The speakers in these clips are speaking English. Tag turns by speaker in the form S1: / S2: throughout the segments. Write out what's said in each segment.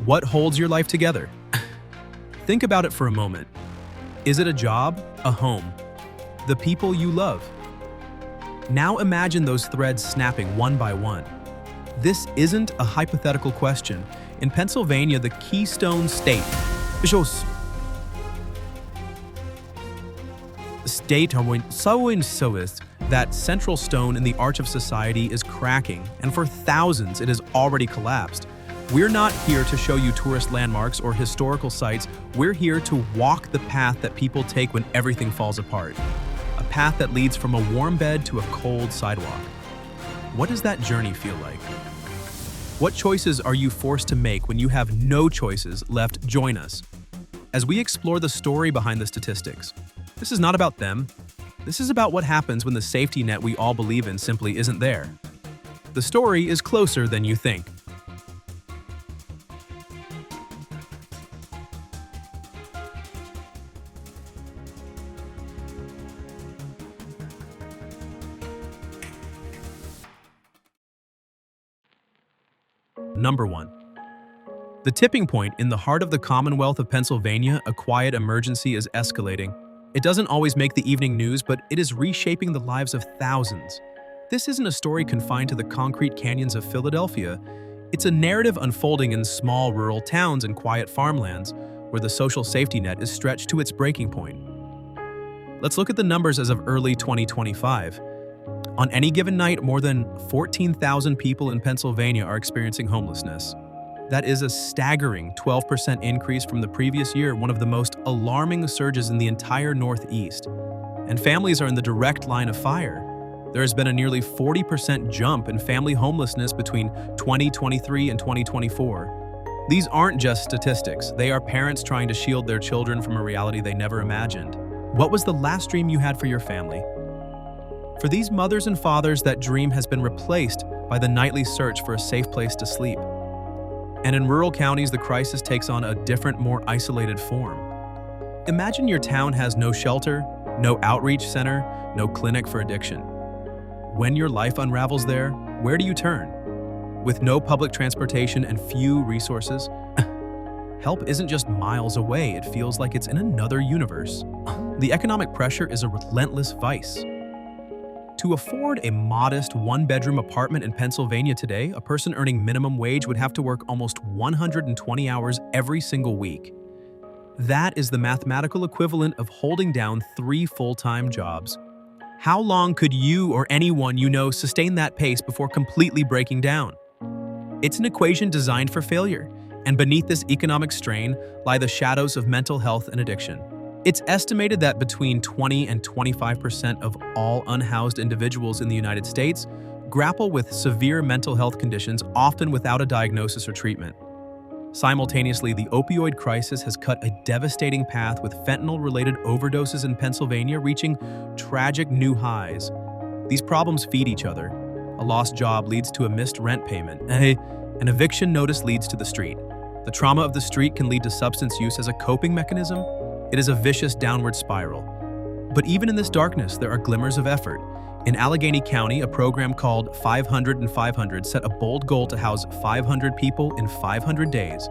S1: What holds your life together? Think about it for a moment. Is it a job, a home, the people you love? Now imagine those threads snapping one by one. This isn't a hypothetical question. In Pennsylvania, the Keystone State that central stone in the arch of society is cracking, and for thousands it has already collapsed. We're not here to show you tourist landmarks or historical sites. We're here to walk the path that people take when everything falls apart. A path that leads from a warm bed to a cold sidewalk. What does that journey feel like? What choices are you forced to make when you have no choices left? Join us as we explore the story behind the statistics. This is not about them. This is about what happens when the safety net we all believe in simply isn't there. The story is closer than you think. Number 1. The tipping point in the heart of the Commonwealth of Pennsylvania, a quiet emergency is escalating. It doesn't always make the evening news, but it is reshaping the lives of thousands. This isn't a story confined to the concrete canyons of Philadelphia. It's a narrative unfolding in small rural towns and quiet farmlands, where the social safety net is stretched to its breaking point. Let's look at the numbers as of early 2025. On any given night, more than 14,000 people in Pennsylvania are experiencing homelessness. That is a staggering 12% increase from the previous year, one of the most alarming surges in the entire Northeast. And families are in the direct line of fire. There has been a nearly 40% jump in family homelessness between 2023 and 2024. These aren't just statistics. They are parents trying to shield their children from a reality they never imagined. What was the last dream you had for your family? For these mothers and fathers, that dream has been replaced by the nightly search for a safe place to sleep. And in rural counties, the crisis takes on a different, more isolated form. Imagine your town has no shelter, no outreach center, no clinic for addiction. When your life unravels there, where do you turn? With no public transportation and few resources, help isn't just miles away, it feels like it's in another universe. The economic pressure is a relentless vice. To afford a modest one-bedroom apartment in Pennsylvania today, a person earning minimum wage would have to work almost 120 hours every single week. That is the mathematical equivalent of holding down 3 full-time jobs. How long could you or anyone you know sustain that pace before completely breaking down? It's an equation designed for failure, and beneath this economic strain lie the shadows of mental health and addiction. It's estimated that between 20 and 25% of all unhoused individuals in the United States grapple with severe mental health conditions, often without a diagnosis or treatment. Simultaneously, the opioid crisis has cut a devastating path, with fentanyl-related overdoses in Pennsylvania reaching tragic new highs. These problems feed each other. A lost job leads to a missed rent payment. An eviction notice leads to the street. The trauma of the street can lead to substance use as a coping mechanism. It is a vicious downward spiral. But even in this darkness, there are glimmers of effort. In Allegheny County, a program called 500 and 500 set a bold goal to house 500 people in 500 days.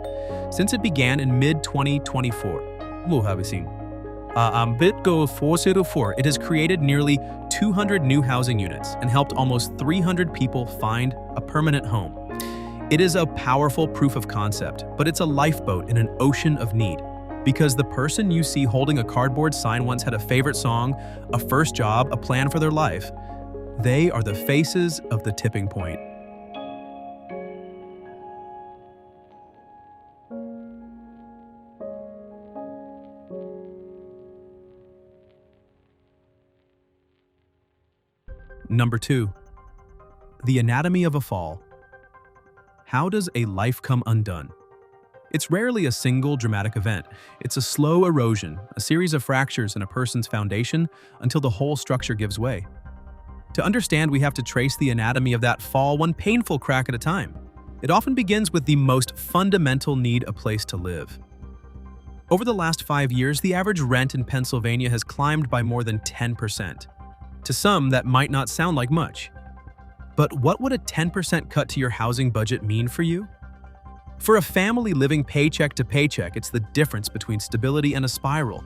S1: Since it began in mid-2024, Bit Go 404, it has created nearly 200 new housing units and helped almost 300 people find a permanent home. It is a powerful proof of concept, but it's a lifeboat in an ocean of need. Because the person you see holding a cardboard sign once had a favorite song, a first job, a plan for their life. They are the faces of the tipping point. Number 2. The anatomy of a fall. How does a life come undone? It's rarely a single dramatic event. It's a slow erosion, a series of fractures in a person's foundation until the whole structure gives way. To understand, we have to trace the anatomy of that fall, one painful crack at a time. It often begins with the most fundamental need: a place to live. Over the last 5 years, the average rent in Pennsylvania has climbed by more than 10%. To some, that might not sound like much. But what would a 10% cut to your housing budget mean for you? For a family living paycheck to paycheck, it's the difference between stability and a spiral.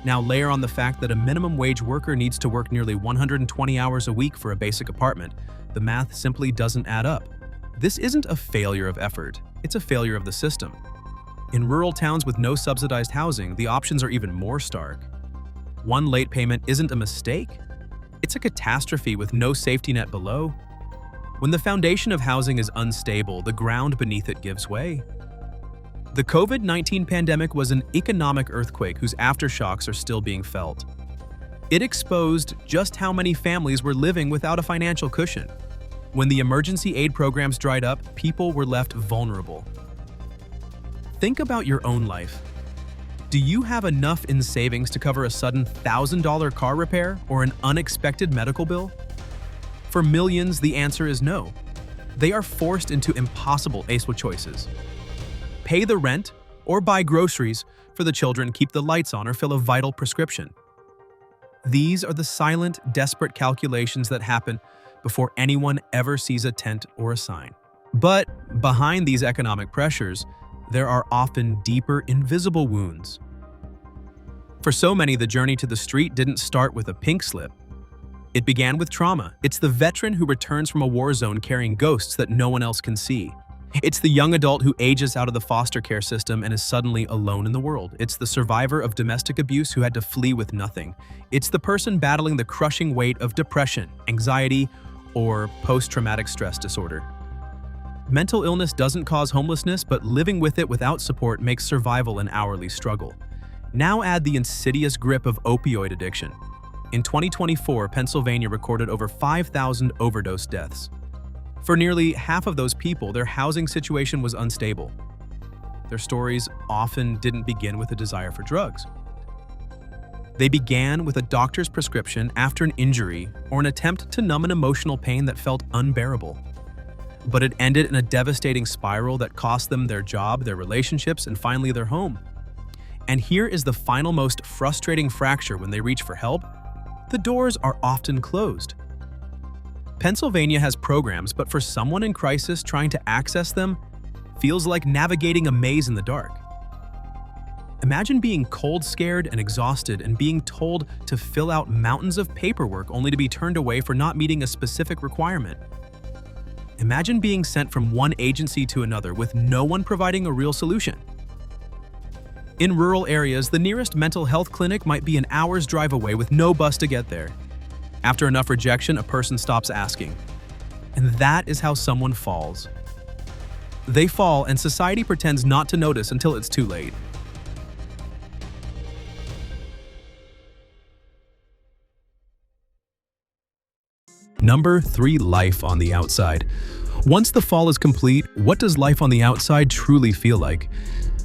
S1: Now layer on the fact that a minimum wage worker needs to work nearly 120 hours a week for a basic apartment. The math simply doesn't add up. This isn't a failure of effort, it's a failure of the system. In rural towns with no subsidized housing, the options are even more stark. One late payment isn't a mistake, it's a catastrophe with no safety net below. When the foundation of housing is unstable, the ground beneath it gives way. The COVID-19 pandemic was an economic earthquake whose aftershocks are still being felt. It exposed just how many families were living without a financial cushion. When the emergency aid programs dried up, people were left vulnerable. Think about your own life. Do you have enough in savings to cover a sudden $1,000 car repair or an unexpected medical bill? For millions, the answer is no. They are forced into impossible choices. Pay the rent or buy groceries for the children, keep the lights on, or fill a vital prescription. These are the silent, desperate calculations that happen before anyone ever sees a tent or a sign. But behind these economic pressures, there are often deeper, invisible wounds. For so many, the journey to the street didn't start with a pink slip. It began with trauma. It's the veteran who returns from a war zone carrying ghosts that no one else can see. It's the young adult who ages out of the foster care system and is suddenly alone in the world. It's the survivor of domestic abuse who had to flee with nothing. It's the person battling the crushing weight of depression, anxiety, or post-traumatic stress disorder. Mental illness doesn't cause homelessness, but living with it without support makes survival an hourly struggle. Now add the insidious grip of opioid addiction. In 2024, Pennsylvania recorded over 5,000 overdose deaths. For nearly half of those people, their housing situation was unstable. Their stories often didn't begin with a desire for drugs. They began with a doctor's prescription after an injury or an attempt to numb an emotional pain that felt unbearable. But it ended in a devastating spiral that cost them their job, their relationships, and finally their home. And here is the final, most frustrating fracture: when they reach for help, the doors are often closed. Pennsylvania has programs, but for someone in crisis, trying to access them feels like navigating a maze in the dark. Imagine being cold, scared, and exhausted and being told to fill out mountains of paperwork only to be turned away for not meeting a specific requirement. Imagine being sent from one agency to another with no one providing a real solution. In rural areas, the nearest mental health clinic might be an hour's drive away with no bus to get there. After enough rejection, a person stops asking. And that is how someone falls. They fall, and society pretends not to notice until it's too late. Number 3. Life on the outside. Once the fall is complete, what does life on the outside truly feel like?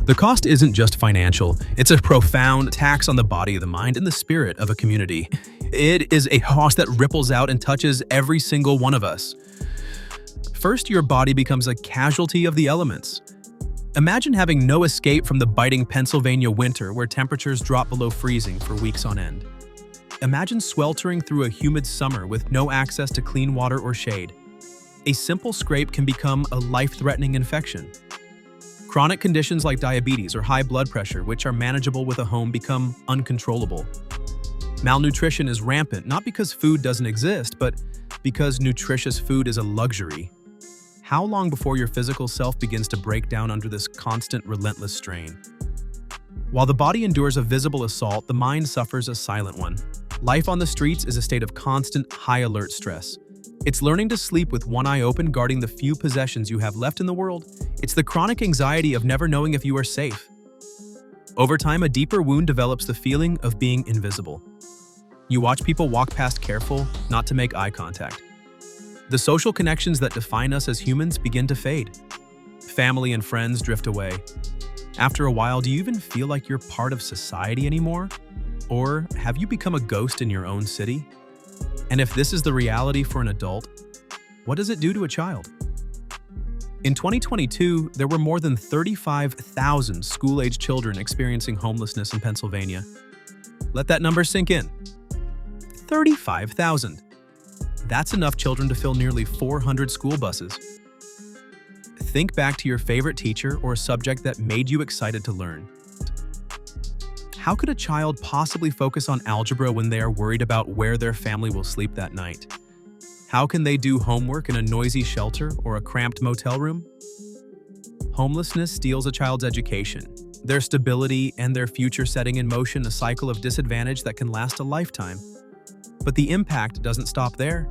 S1: The cost isn't just financial, it's a profound tax on the body, the mind, and the spirit of a community. It is a cost that ripples out and touches every single one of us. First, your body becomes a casualty of the elements. Imagine having no escape from the biting Pennsylvania winter where temperatures drop below freezing for weeks on end. Imagine sweltering through a humid summer with no access to clean water or shade. A simple scrape can become a life-threatening infection. Chronic conditions like diabetes or high blood pressure, which are manageable with a home, become uncontrollable. Malnutrition is rampant, not because food doesn't exist, but because nutritious food is a luxury. How long before your physical self begins to break down under this constant, relentless strain? While the body endures a visible assault, the mind suffers a silent one. Life on the streets is a state of constant, high-alert stress. It's learning to sleep with one eye open, guarding the few possessions you have left in the world. It's the chronic anxiety of never knowing if you are safe. Over time, a deeper wound develops: the feeling of being invisible. You watch people walk past careful, not to make eye contact. The social connections that define us as humans begin to fade. Family and friends drift away. After a while, do you even feel like you're part of society anymore? Or have you become a ghost in your own city? And if this is the reality for an adult, what does it do to a child? In 2022, there were more than 35,000 school-aged children experiencing homelessness in Pennsylvania. Let that number sink in. 35,000. That's enough children to fill nearly 400 school buses. Think back to your favorite teacher or a subject that made you excited to learn. How could a child possibly focus on algebra when they are worried about where their family will sleep that night? How can they do homework in a noisy shelter or a cramped motel room? Homelessness steals a child's education, their stability, and their future, setting in motion a cycle of disadvantage that can last a lifetime. But the impact doesn't stop there.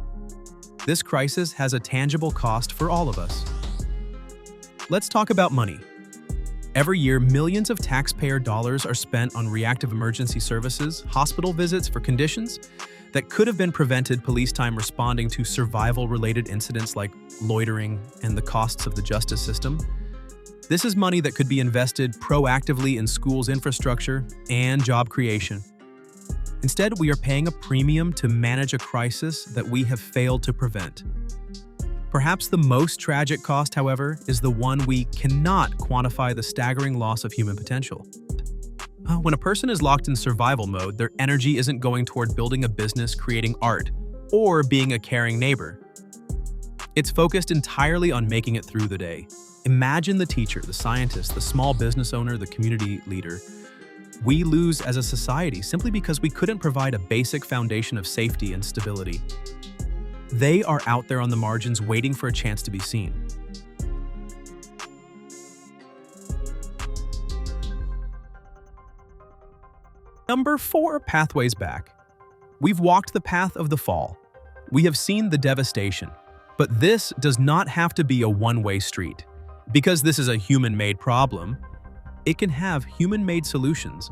S1: This crisis has a tangible cost for all of us. Let's talk about money. Every year, millions of taxpayer dollars are spent on reactive emergency services, hospital visits for conditions that could have been prevented, police time responding to survival-related incidents like loitering, and the costs of the justice system. This is money that could be invested proactively in schools' infrastructure and job creation. Instead, we are paying a premium to manage a crisis that we have failed to prevent. Perhaps the most tragic cost, however, is the one we cannot quantify: the staggering loss of human potential. When a person is locked in survival mode, their energy isn't going toward building a business, creating art, or being a caring neighbor. It's focused entirely on making it through the day. Imagine the teacher, the scientist, the small business owner, the community leader. We lose as a society simply because we couldn't provide a basic foundation of safety and stability. They are out there on the margins waiting for a chance to be seen. Number 4, pathways back. We've walked the path of the fall. We have seen the devastation. But this does not have to be a one-way street. Because this is a human-made problem, it can have human-made solutions.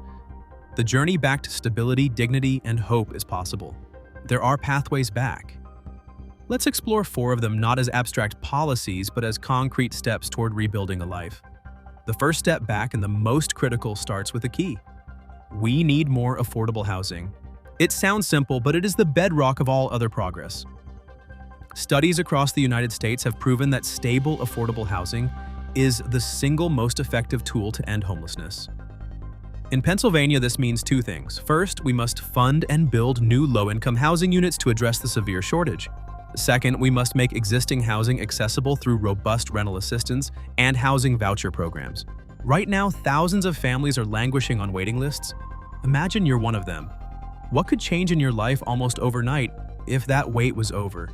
S1: The journey back to stability, dignity, and hope is possible. There are pathways back. Let's explore 4 of them, not as abstract policies, but as concrete steps toward rebuilding a life. The first step back, and the most critical, starts with a key. We need more affordable housing. It sounds simple, but it is the bedrock of all other progress. Studies across the United States have proven that stable, affordable housing is the single most effective tool to end homelessness. In Pennsylvania, this means 2 things. First, we must fund and build new low-income housing units to address the severe shortage. Second, we must make existing housing accessible through robust rental assistance and housing voucher programs. Right now, thousands of families are languishing on waiting lists. Imagine you're one of them. What could change in your life almost overnight if that wait was over?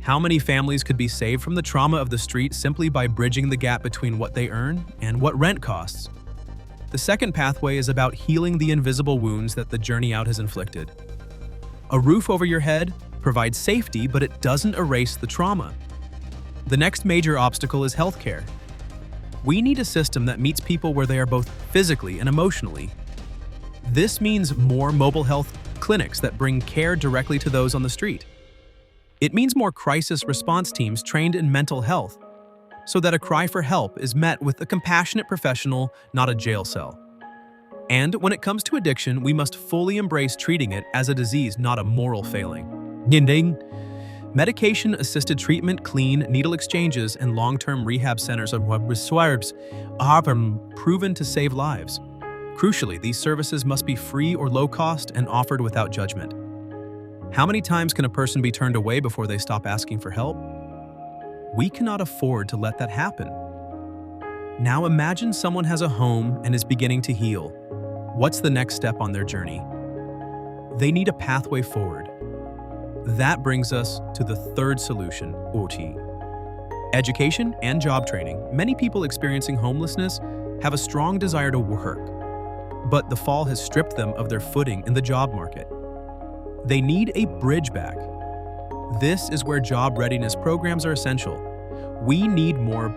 S1: How many families could be saved from the trauma of the street simply by bridging the gap between what they earn and what rent costs? The second pathway is about healing the invisible wounds that the journey out has inflicted. A roof over your head provides safety, but it doesn't erase the trauma. The next major obstacle is healthcare. We need a system that meets people where they are both physically and emotionally. This means more mobile health clinics that bring care directly to those on the street. It means more crisis response teams trained in mental health, so that a cry for help is met with a compassionate professional, not a jail cell. And when it comes to addiction, we must fully embrace treating it as a disease, not a moral failing. Medication-assisted treatment, clean needle exchanges, and long-term rehab centers are proven to save lives. Crucially, these services must be free or low-cost and offered without judgment. How many times can a person be turned away before they stop asking for help? We cannot afford to let that happen. Now imagine someone has a home and is beginning to heal. What's the next step on their journey? They need a pathway forward. That brings us to the third solution, OT. Education and job training. Many people experiencing homelessness have a strong desire to work, but the fall has stripped them of their footing in the job market. They need a bridge back. This is where job readiness programs are essential. We need more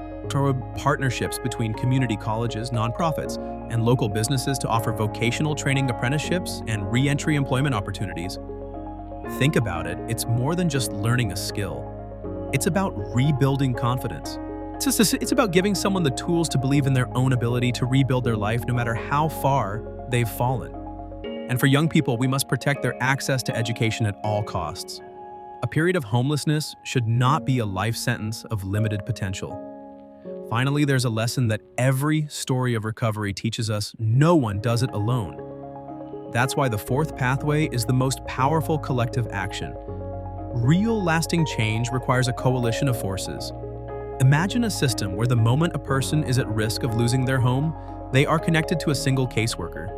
S1: partnerships between community colleges, nonprofits, and local businesses to offer vocational training apprenticeships and re-entry employment opportunities. Think about it, it's more than just learning a skill. It's about rebuilding confidence. It's about giving someone the tools to believe in their own ability to rebuild their life no matter how far they've fallen. And for young people, we must protect their access to education at all costs. A period of homelessness should not be a life sentence of limited potential. Finally, there's a lesson that every story of recovery teaches us: no one does it alone. That's why the fourth pathway is the most powerful collective action. Real lasting change requires a coalition of forces. Imagine a system where the moment a person is at risk of losing their home, they are connected to a single caseworker.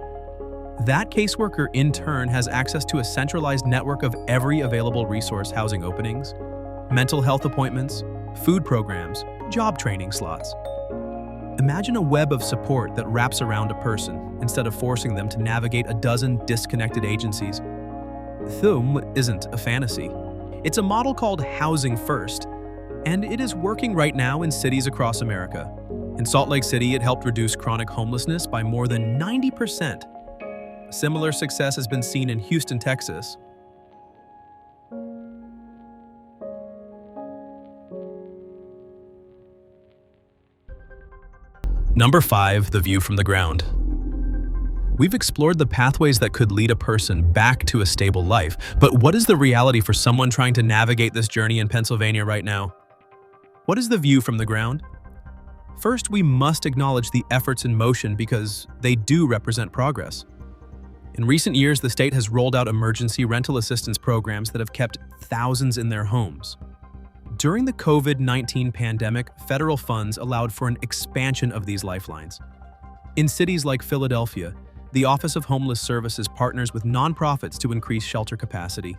S1: That caseworker, in turn, has access to a centralized network of every available resource: housing openings, mental health appointments, food programs, job training slots. Imagine a web of support that wraps around a person instead of forcing them to navigate a dozen disconnected agencies. Thum isn't a fantasy. It's a model called Housing First, and it is working right now in cities across America. In Salt Lake City, it helped reduce chronic homelessness by more than 90%. Similar success has been seen in Houston, Texas. Number 5, the view from the ground. We've explored the pathways that could lead a person back to a stable life, but what is the reality for someone trying to navigate this journey in Pennsylvania right now? What is the view from the ground? First, we must acknowledge the efforts in motion because they do represent progress. In recent years, the state has rolled out emergency rental assistance programs that have kept thousands in their homes. During the COVID-19 pandemic, federal funds allowed for an expansion of these lifelines. In cities like Philadelphia, the Office of Homeless Services partners with nonprofits to increase shelter capacity.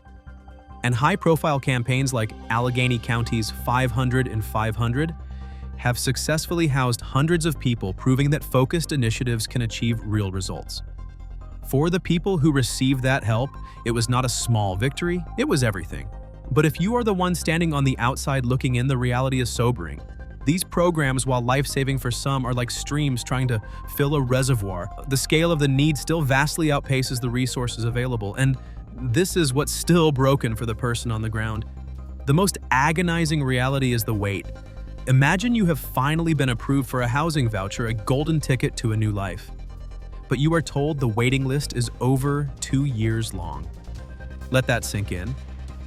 S1: And high-profile campaigns like Allegheny County's 500 and 500 have successfully housed hundreds of people, proving that focused initiatives can achieve real results. For the people who received that help, it was not a small victory, it was everything. But if you are the one standing on the outside looking in, the reality is sobering. These programs, while life-saving for some, are like streams trying to fill a reservoir. The scale of the need still vastly outpaces the resources available, and this is what's still broken for the person on the ground. The most agonizing reality is the wait. Imagine you have finally been approved for a housing voucher, a golden ticket to a new life. But you are told the waiting list is over 2 years long. Let that sink in.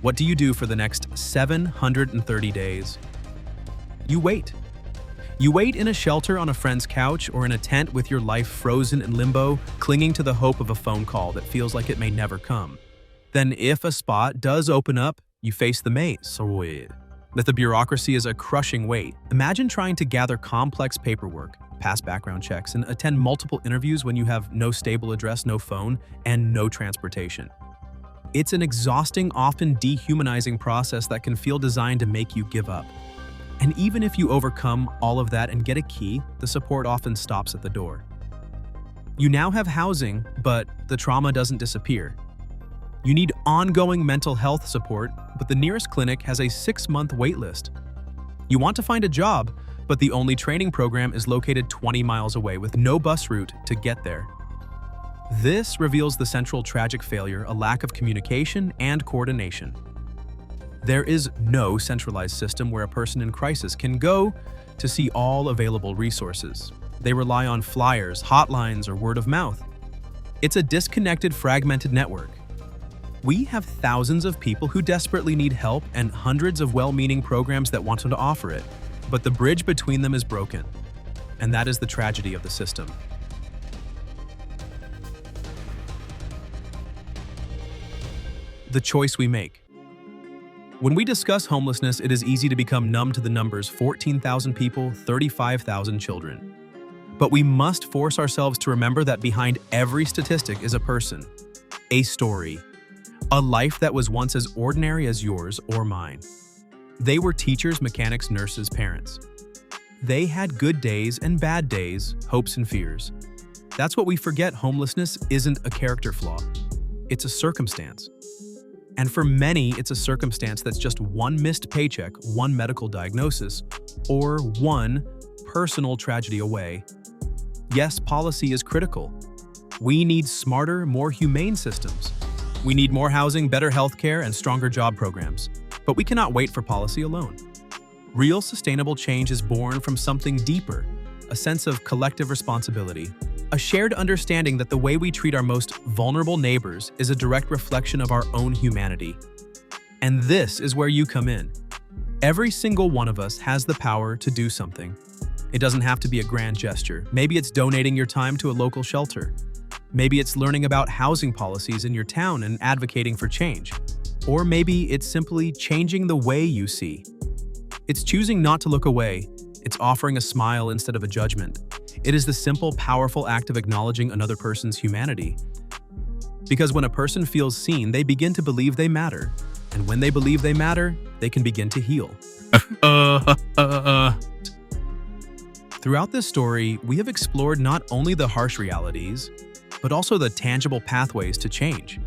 S1: What do you do for the next 730 days? You wait. You wait in a shelter, on a friend's couch, or in a tent with your life frozen in limbo, clinging to the hope of a phone call that feels like it may never come. Then if a spot does open up, you face the maze. That the bureaucracy is a crushing weight. Imagine trying to gather complex paperwork, pass background checks, and attend multiple interviews when you have no stable address, no phone, and no transportation. It's an exhausting, often dehumanizing process that can feel designed to make you give up. And even if you overcome all of that and get a key, the support often stops at the door. You now have housing, but the trauma doesn't disappear. You need ongoing mental health support, but the nearest clinic has a 6-month wait list. You want to find a job, but the only training program is located 20 miles away with no bus route to get there. This reveals the central tragic failure: a lack of communication and coordination. There is no centralized system where a person in crisis can go to see all available resources. They rely on flyers, hotlines, or word of mouth. It's a disconnected, fragmented network. We have thousands of people who desperately need help and hundreds of well-meaning programs that want to offer it, but the bridge between them is broken, and that is the tragedy of the system. The choice we make. When we discuss homelessness, it is easy to become numb to the numbers: 14,000 people, 35,000 children. But we must force ourselves to remember that behind every statistic is a person, a story, a life that was once as ordinary as yours or mine. They were teachers, mechanics, nurses, parents. They had good days and bad days, hopes and fears. That's what we forget. Homelessness isn't a character flaw. It's a circumstance. And for many, it's a circumstance that's just one missed paycheck, one medical diagnosis, or one personal tragedy away. Yes, policy is critical. We need smarter, more humane systems. We need more housing, better healthcare, and stronger job programs. But we cannot wait for policy alone. Real sustainable change is born from something deeper: a sense of collective responsibility, a shared understanding that the way we treat our most vulnerable neighbors is a direct reflection of our own humanity. And this is where you come in. Every single one of us has the power to do something. It doesn't have to be a grand gesture. Maybe it's donating your time to a local shelter. Maybe it's learning about housing policies in your town and advocating for change. Or maybe it's simply changing the way you see. It's choosing not to look away. It's offering a smile instead of a judgment. It is the simple, powerful act of acknowledging another person's humanity. Because when a person feels seen, they begin to believe they matter. And when they believe they matter, they can begin to heal. Throughout this story, we have explored not only the harsh realities, but also the tangible pathways to change.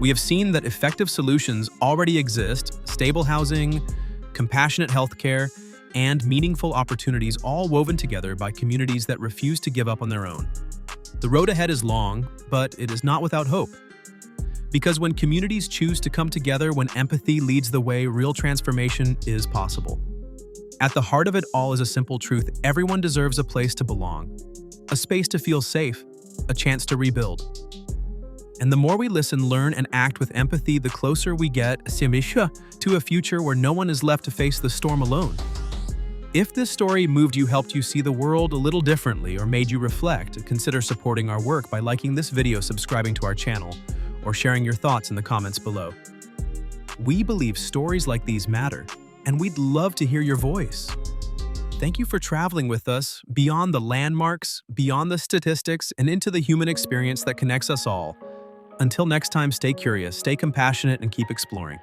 S1: We have seen that effective solutions already exist: stable housing, compassionate healthcare, and meaningful opportunities, all woven together by communities that refuse to give up on their own. The road ahead is long, but it is not without hope. Because when communities choose to come together, when empathy leads the way, real transformation is possible. At the heart of it all is a simple truth: everyone deserves a place to belong, a space to feel safe, a chance to rebuild. And the more we listen, learn, and act with empathy, the closer we get to a future where no one is left to face the storm alone. If this story moved you, helped you see the world a little differently, or made you reflect, consider supporting our work by liking this video, subscribing to our channel, or sharing your thoughts in the comments below. We believe stories like these matter, and we'd love to hear your voice. Thank you for traveling with us beyond the landmarks, beyond the statistics, and into the human experience that connects us all. Until next time, stay curious, stay compassionate, and keep exploring.